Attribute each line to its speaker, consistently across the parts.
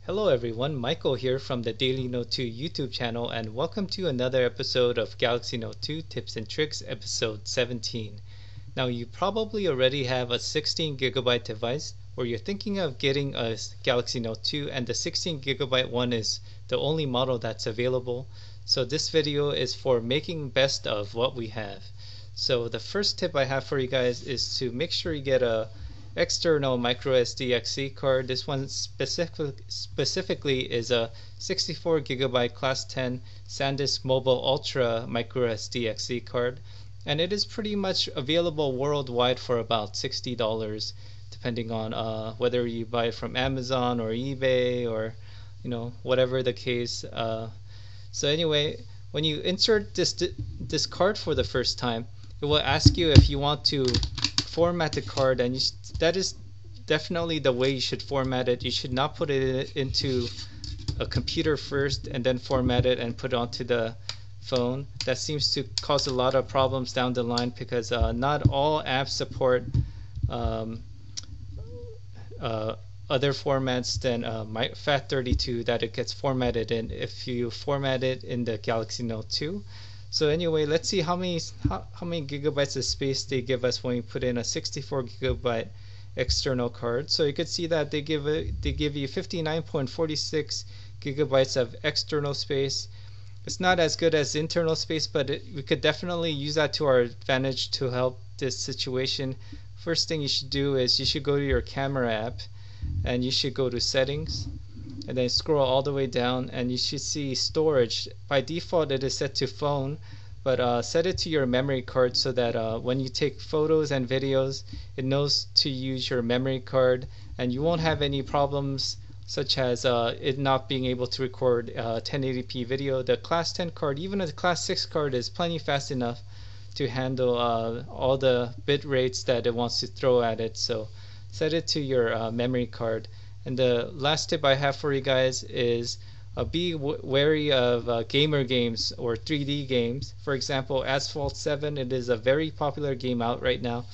Speaker 1: Hello everyone, Michael here from the Daily Note 2 YouTube channel, and welcome to another episode of Galaxy Note 2 Tips and Tricks episode 17. Now you probably already have a 16GB device, or you're thinking of getting a Galaxy Note 2 and the 16GB one is the only model that's available. So this video is for making best of what we have. So the first tip I have for you guys is to make sure you get a external microSDXC card. This one specifically is a 64GB class 10 SanDisk Mobile Ultra microSDXC card, and it is pretty much available worldwide for about $60 depending on whether you buy it from Amazon or eBay or whatever the case. So anyway, when you insert this card for the first time, it will ask you if you want to format the card, and that is definitely the way you should format it. You should not put it into a computer first and then format it and put it onto the phone. That seems to cause a lot of problems down the line because not all apps support other formats than FAT32 that it gets formatted in if you format it in the Galaxy Note 2. So anyway, let's see how many gigabytes of space they give us when we put in a 64GB external card. So you could see that they give you 59.46 gigabytes of external space. It's not as good as internal space, but we could definitely use that to our advantage to help this situation. First thing you should do is you should go to your camera app and you should go to settings, and then scroll all the way down and you should see storage. By default it is set to phone, but set it to your memory card so that when you take photos and videos it knows to use your memory card, and you won't have any problems such as it not being able to record 1080p video. The class 10 card, even a class 6 card, is plenty fast enough to handle all the bit rates that it wants to throw at it. So set it to your memory card. And the last tip I have for you guys is be wary of gamer games or 3D games. For example, Asphalt 7, it is a very popular game out right now,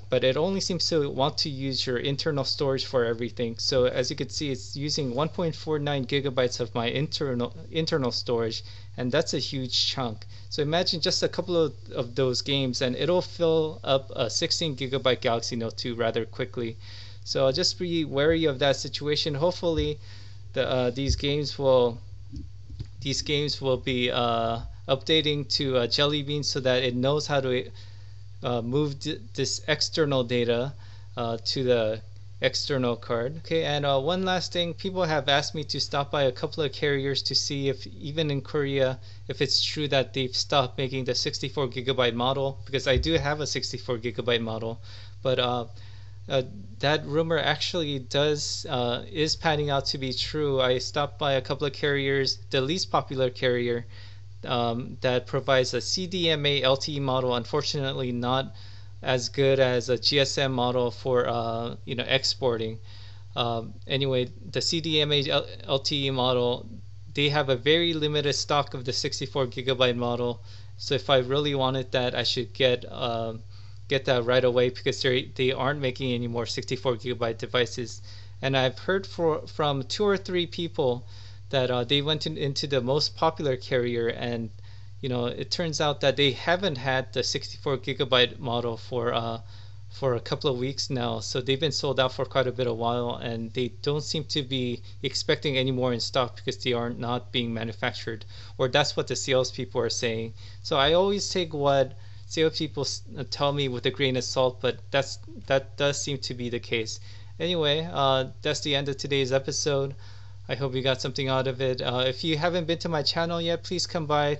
Speaker 1: but it only seems to want to use your internal storage for everything. So as you can see, it's using 1.49 gigabytes of my internal storage, and that's a huge chunk. So imagine just a couple of those games and it'll fill up a 16GB Galaxy Note 2 rather quickly. So just be wary of that situation. Hopefully these games will be updating to Jelly Bean so that it knows how to move this external data to the external card. Okay, and one last thing, people have asked me to stop by a couple of carriers to see if even in Korea if it's true that they've stopped making the 64GB model, because I do have a 64GB model, but that rumor actually is panning out to be true. I stopped by a couple of carriers. The least popular carrier that provides a CDMA LTE model, unfortunately not as good as a GSM model for exporting. Anyway, the CDMA LTE model, they have a very limited stock of the 64GB model. So if I really wanted that, I should get that right away, because they aren't making any more 64GB devices. And I've heard from 2 or 3 people that they went into the most popular carrier, and it turns out that they haven't had the 64GB model for a couple of weeks now. So they've been sold out for quite a bit of while, and they don't seem to be expecting any more in stock because they are not being manufactured, or that's what the salespeople are saying. So I always take what salespeople tell me with a grain of salt, but that does seem to be the case. Anyway, that's the end of today's episode. I hope you got something out of it. If you haven't been to my channel yet, please come by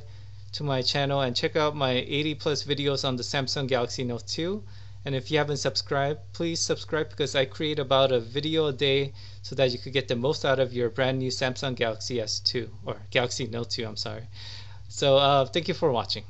Speaker 1: to my channel and check out my 80+ videos on the Samsung Galaxy Note 2. And if you haven't subscribed, please subscribe, because I create about a video a day so that you could get the most out of your brand new Samsung Galaxy S2, or Galaxy Note 2, I'm sorry. So thank you for watching.